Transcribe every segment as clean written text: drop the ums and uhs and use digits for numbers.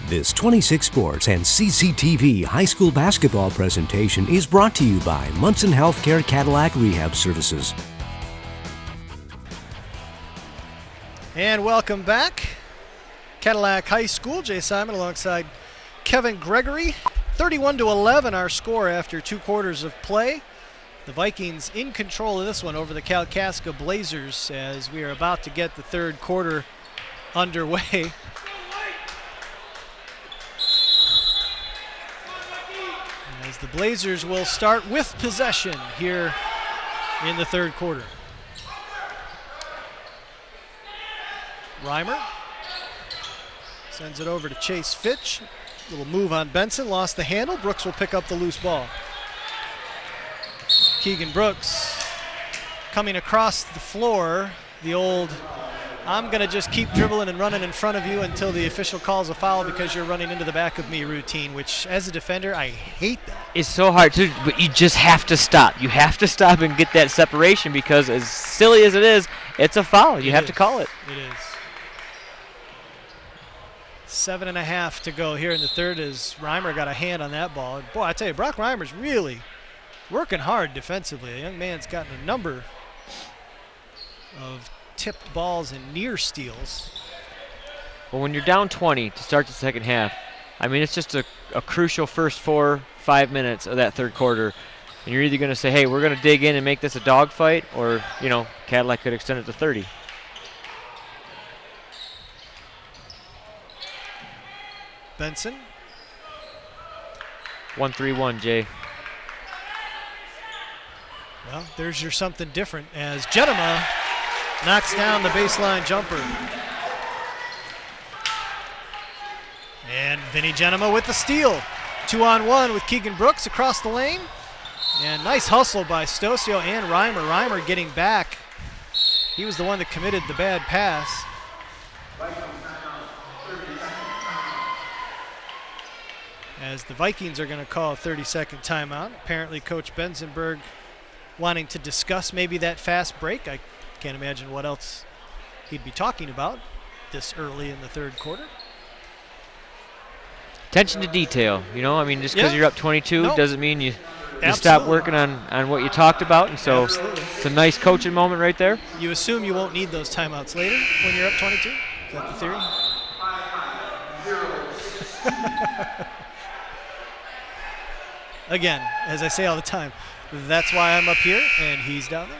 This 26 Sports and CCTV high school basketball presentation is brought to you by Munson Healthcare Cadillac Rehab Services. And welcome back. Cadillac High School, Jay Simon alongside Kevin Gregory. 31-11 our score after 2 quarters of play. The Vikings in control of this one over the Kalkaska Blazers as we are about to get the third quarter underway. As the Blazers will start with possession here in the third quarter. Reimer sends it over to Chase Fitch. Little move on Benson, lost the handle. Brooks will pick up the loose ball. Keegan Brooks coming across the floor. The old, I'm going to just keep dribbling and running in front of you until the official calls a foul because you're running into the back of me routine, which as a defender, I hate that. It's so hard to, but you just have to stop. You have to stop and get that separation because as silly as it is, it's a foul. You have to call it. It is. 7.5 to go here in the third as Reimer got a hand on that ball. Boy, I tell you, Brock Reimer's really working hard defensively. The young man's gotten a number of tipped balls and near steals. Well, when you're down 20 to start the second half, I mean, it's just a crucial first 4-5 minutes of that third quarter. And you're either going to say, hey, we're going to dig in and make this a dogfight, or, you know, Cadillac could extend it to 30. Benson. 1-3-1, Jay. Well, there's your something different as Genema knocks down the baseline jumper. And Vinny Genema with the steal. 2-on-1 with Keegan Brooks across the lane. And nice hustle by Stocio and Reimer. Reimer getting back. He was the one that committed the bad pass. As the Vikings are going to call a 30-second timeout. Apparently Coach Benzenberg wanting to discuss maybe that fast break. I can't imagine what else he'd be talking about this early in the third quarter. Attention to detail, you know, I mean, just because you're up 22 doesn't mean you stop working on what you talked about, and so it's a nice coaching moment right there. You assume you won't need those timeouts later when you're up 22? Is that the theory? Again, as I say all the time, that's why I'm up here and he's down there.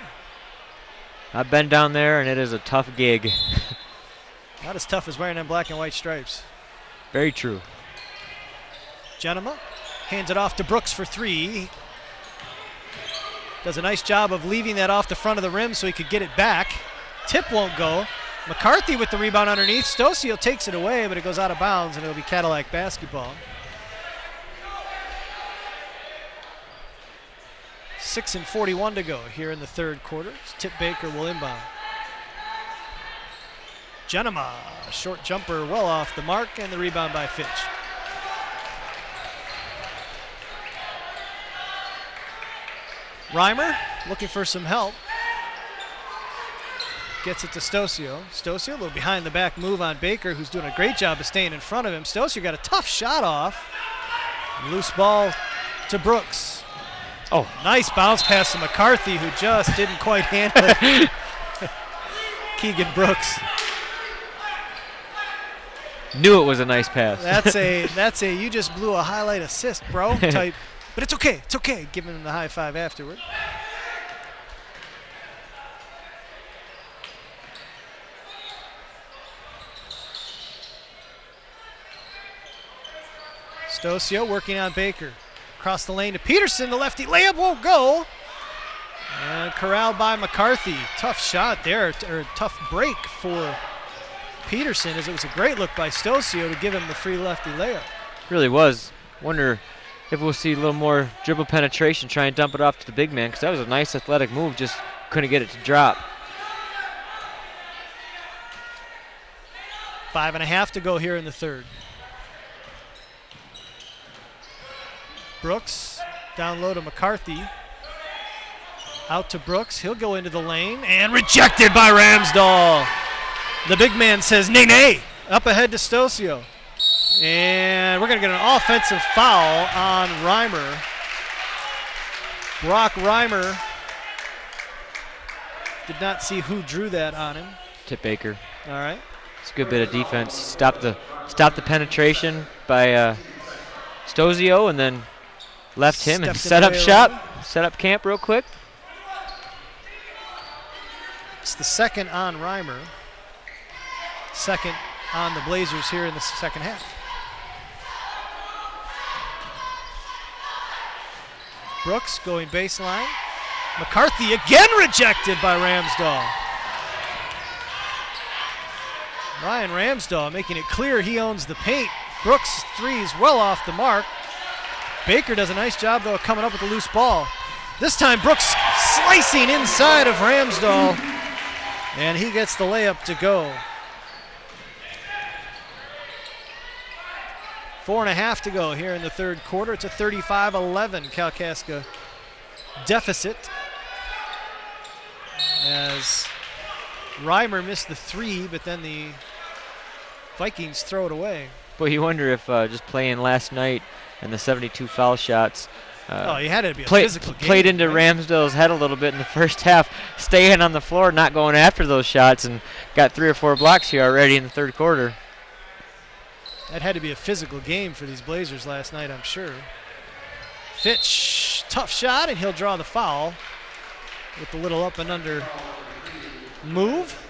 I've been down there and it is a tough gig. Not as tough as wearing them black and white stripes. Very true. Genema hands it off to Brooks for 3. Does a nice job of leaving that off the front of the rim so he could get it back. Tip won't go. McCarthy with the rebound underneath. Stocio takes it away, but it goes out of bounds and it'll be Cadillac basketball. 6:41 to go here in the third quarter. Tip Baker will inbound. Genema, short jumper well off the mark, and the rebound by Fitch. Reimer looking for some help. Gets it to Stocio. Stocio, a little behind the back move on Baker, who's doing a great job of staying in front of him. Stocio got a tough shot off. Loose ball to Brooks. Oh, nice bounce pass to McCarthy, who just didn't quite handle it. Keegan Brooks. Knew it was a nice pass. That's a you just blew a highlight assist, bro type. But it's okay. It's okay. Giving him the high five afterward. Stocio working on Baker. Across the lane to Peterson, the lefty layup won't go. And corralled by McCarthy. Tough shot there, or tough break for Peterson, as it was a great look by Stocio to give him the free lefty layup. Really was. Wonder if we'll see a little more dribble penetration, try and dump it off to the big man, because that was a nice athletic move, just couldn't get it to drop. 5.5 to go here in the third. Brooks down low to McCarthy. Out to Brooks. He'll go into the lane and rejected by Ramsdahl. The big man says, nay, nay. Up ahead to Stocio. And we're going to get an offensive foul on Reimer. Brock Reimer. Did not see who drew that on him. Tip Baker. All right. It's a good bit of defense. Stop the penetration by Stosio, and then left him and set up shop, set up camp real quick. It's the second on Reimer. Second on the Blazers here in the second half. Brooks going baseline. McCarthy again rejected by Ramsdahl. Ryan Ramsdahl making it clear he owns the paint. Brooks' three is well off the mark. Baker does a nice job, though, of coming up with a loose ball. This time Brooks slicing inside of Ramsdahl, and he gets the layup to go. 4.5 to go here in the third quarter. It's a 35-11 Kalkaska deficit as Reimer missed the three, but then the Vikings throw it away. But you wonder if just playing last night and the 72 foul shots you had it to be a physical game, played into Ramsdale's head a little bit in the first half, staying on the floor, not going after those shots, and got 3 or 4 blocks here already in the third quarter. That had to be a physical game for these Blazers last night, I'm sure. Fitch, tough shot, and he'll draw the foul with the little up and under move.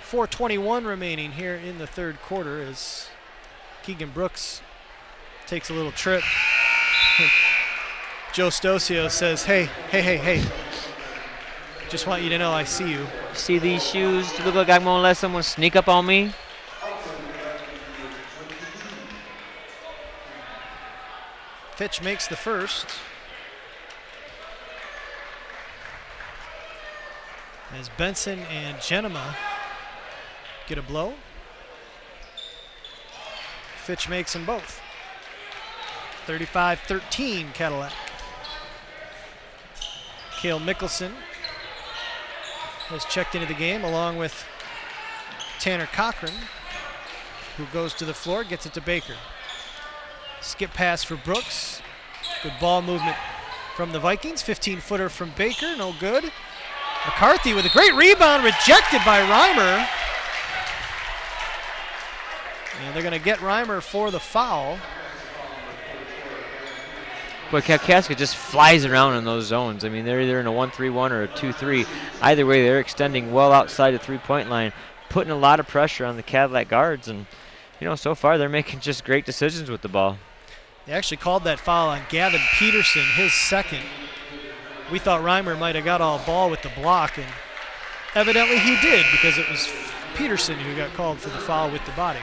.421 remaining here in the third quarter as Keegan Brooks takes a little trip. Joe Stosio says, hey. Just want you to know I see you. See these shoes? You look like I'm going to let someone sneak up on me? Fitch makes the first. As Benson and Genema get a blow. Fitch makes them both. 35-13 Cadillac. Cale Mickelson has checked into the game along with Tanner Cochran, who goes to the floor, gets it to Baker. Skip pass for Brooks. Good ball movement from the Vikings. 15-footer from Baker, no good. McCarthy with a great rebound, rejected by Reimer. And they're going to get Reimer for the foul. But Kalkaska just flies around in those zones. I mean, they're either in a 1-3-1 or a 2-3. Either way, they're extending well outside the three-point line, putting a lot of pressure on the Cadillac guards. And, so far they're making just great decisions with the ball. They actually called that foul on Gavin Peterson, his second. We thought Reimer might have got all ball with the block, and evidently he did, because it was Peterson who got called for the foul with the body.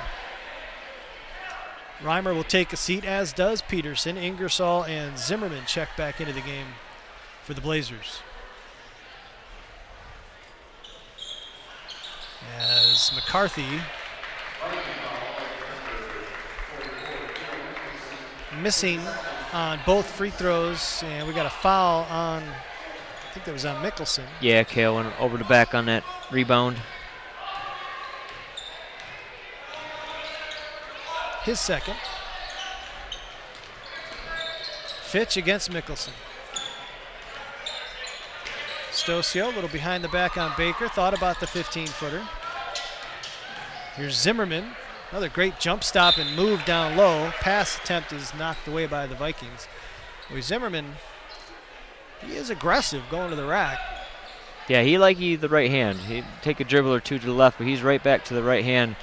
Reimer will take a seat, as does Peterson. Ingersoll and Zimmerman check back into the game for the Blazers. As McCarthy missing on both free throws, and we got a foul on, I think that was on Mickelson. Yeah, Cale went over the back on that rebound. His second. Fitch against Mickelson. Stosio, a little behind the back on Baker, thought about the 15-footer. Here's Zimmerman, another great jump stop and move down low. Pass attempt is knocked away by the Vikings. Well, Zimmerman, he is aggressive going to the rack. Yeah, he the right hand. He'd take a dribble or two to the left, but he's right back to the right hand.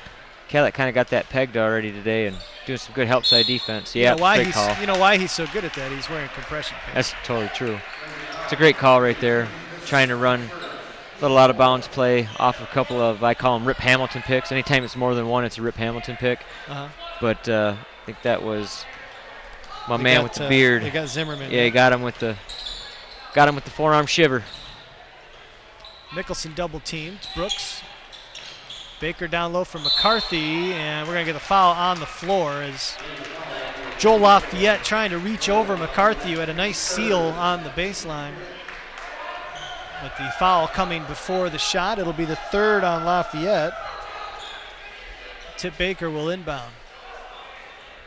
Cadillac kind of got that pegged already today and doing some good help side defense. Yeah, great call. You know why he's so good at that? He's wearing compression pants. That's totally true. It's a great call right there. Trying to run a little out of bounds play off a couple of, I call them Rip Hamilton picks. Anytime it's more than one, it's a Rip Hamilton pick. But I think that was my man with the beard. They got Zimmerman. Yeah, he got him with the forearm shiver. Mickelson double teamed. Brooks. Baker down low from McCarthy, and we're going to get a foul on the floor as Joel Lafayette trying to reach over McCarthy, who had a nice seal on the baseline. With the foul coming before the shot, it'll be the third on Lafayette. Tip Baker will inbound.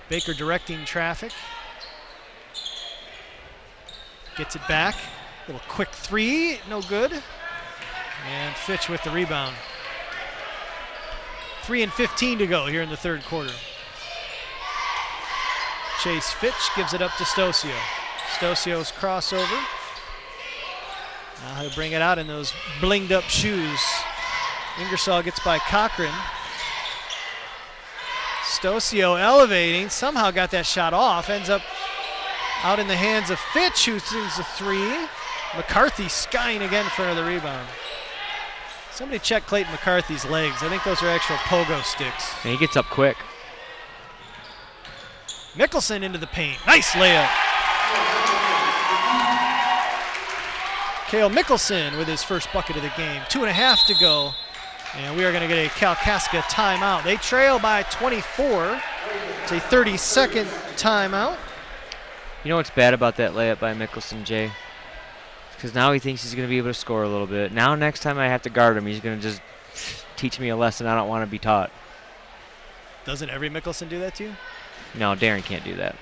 Baker directing traffic. Gets it back. Little quick three, no good. And Fitch with the rebound. 3:15 to go here in the third quarter. Chase Fitch gives it up to Stocio. Stocio's crossover. Now he'll bring it out in those blinged up shoes. Ingersoll gets by Cochran. Stocio elevating, somehow got that shot off, ends up out in the hands of Fitch, who shoots a three. McCarthy skying again for another rebound. Somebody check Clayton McCarthy's legs. I think those are actual pogo sticks. And he gets up quick. Mickelson into the paint. Nice layup. Cale Mickelson with his first bucket of the game. 2.5 to go. And we are going to get a Kalkaska timeout. They trail by 24. It's a 30-second timeout. You know what's bad about that layup by Mickelson, Jay? Because now he thinks he's going to be able to score a little bit. Now next time I have to guard him, he's going to just teach me a lesson I don't want to be taught. Doesn't every Mickelson do that to you? No, Darren can't do that.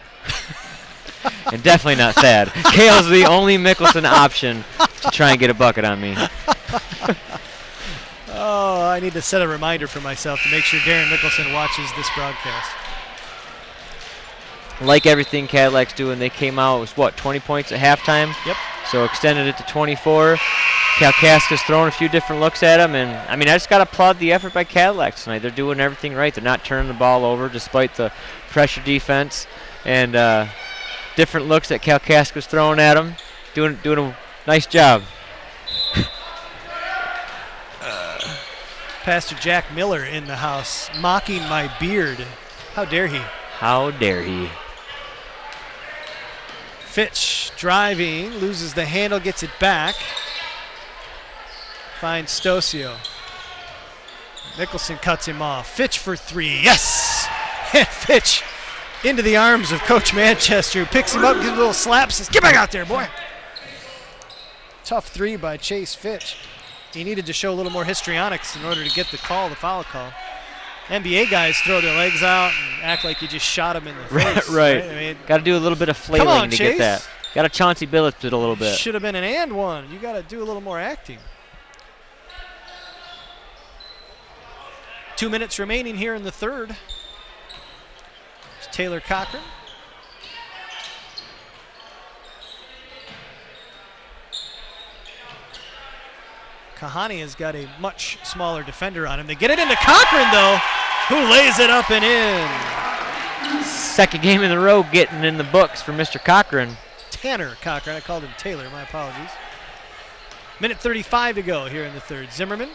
And definitely not Thad. Cale's the only Mickelson option to try and get a bucket on me. Oh, I need to set a reminder for myself to make sure Darren Mickelson watches this broadcast. Like everything Cadillac's doing, they came out, it was what, 20 points at halftime? Yep. So extended it to 24. Kalkaska's throwing a few different looks at him, and I mean, I just got to applaud the effort by Cadillac tonight. They're doing everything right. They're not turning the ball over despite the pressure defense and different looks that Kalkaska's throwing at them. Doing a nice job. Pastor Jack Miller in the house, mocking my beard. How dare he? How dare he? Fitch driving, loses the handle, gets it back. Finds Stocio. Mickelson cuts him off. Fitch for three, yes! And Fitch into the arms of Coach Manchester, who picks him up, gives a little slap, says, get back out there, boy. Tough three by Chase Fitch. He needed to show a little more histrionics in order to get the foul call. NBA guys throw their legs out and act like you just shot him in the face. Right. I mean, got to do a little bit of flailing to Chase. get that. Got to Chauncey Billups it a little bit. Should have been an and one. You got to do a little more acting. 2 minutes remaining here in the third. It's Taylor Cochran. Kahani has got a much smaller defender on him. They get it into Cochran, though, who lays it up and in. Second game in a row getting in the books for Mr. Cochran. Tanner Cochran. I called him Taylor. My apologies. Minute 35 to go here in the third. Zimmerman.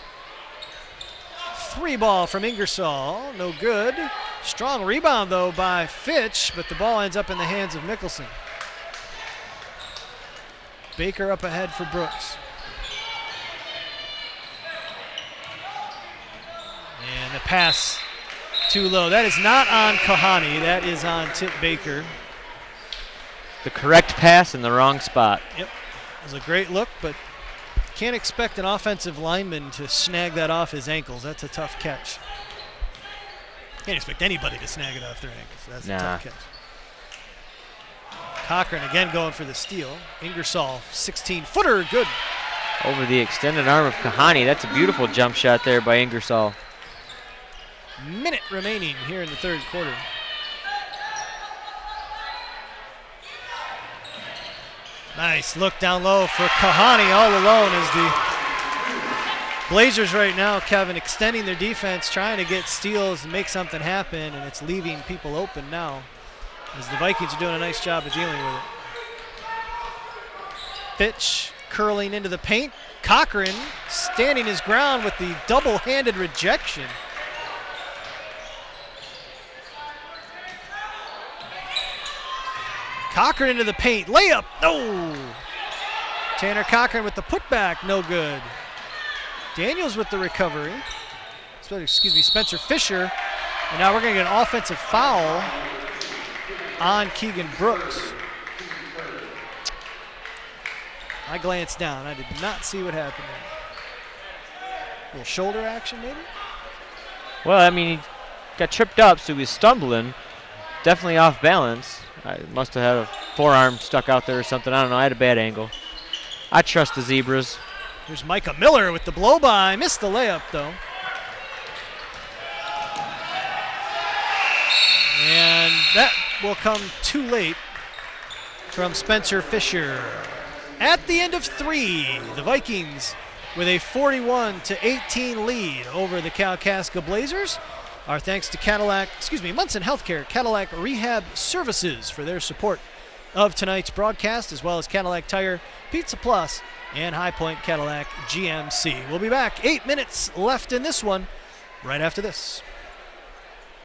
Three ball from Ingersoll. No good. Strong rebound, though, by Fitch, but the ball ends up in the hands of Mickelson. Baker up ahead for Brooks. And the pass too low. That is not on Kahani. That is on Tip Baker. The correct pass in the wrong spot. Yep. It was a great look, but can't expect an offensive lineman to snag that off his ankles. That's a tough catch. Can't expect anybody to snag it off their ankles. That's a tough catch. Cochran again going for the steal. Ingersoll, 16-footer, good. Over the extended arm of Kahani. That's a beautiful jump shot there by Ingersoll. Minute remaining here in the third quarter. Nice look down low for Kahani all alone as the Blazers right now, Kevin, extending their defense, trying to get steals and make something happen, and it's leaving people open now as the Vikings are doing a nice job of dealing with it. Fitch curling into the paint. Cochran standing his ground with the double-handed rejection. Cochran into the paint. Layup. No. Tanner Cochran with the putback. No good. Daniels with the recovery. Spencer Fisher. And now we're going to get an offensive foul on Keegan Brooks. I glanced down. I did not see what happened there. A little shoulder action, maybe? Well, I mean, he got tripped up, so he was stumbling. Definitely off balance. I must have had a forearm stuck out there or something. I don't know. I had a bad angle. I trust the Zebras. Here's Micah Miller with the blow-by. Missed the layup, though. And that will come too late from Spencer Fisher. At the end of 3, the Vikings with a 41-18 lead over the Kalkaska Blazers. Our thanks to Munson Healthcare Cadillac Rehab Services for their support of tonight's broadcast, as well as Cadillac Tire, Pizza Plus, and High Point Cadillac GMC. We'll be back. 8 minutes left in this one right after this.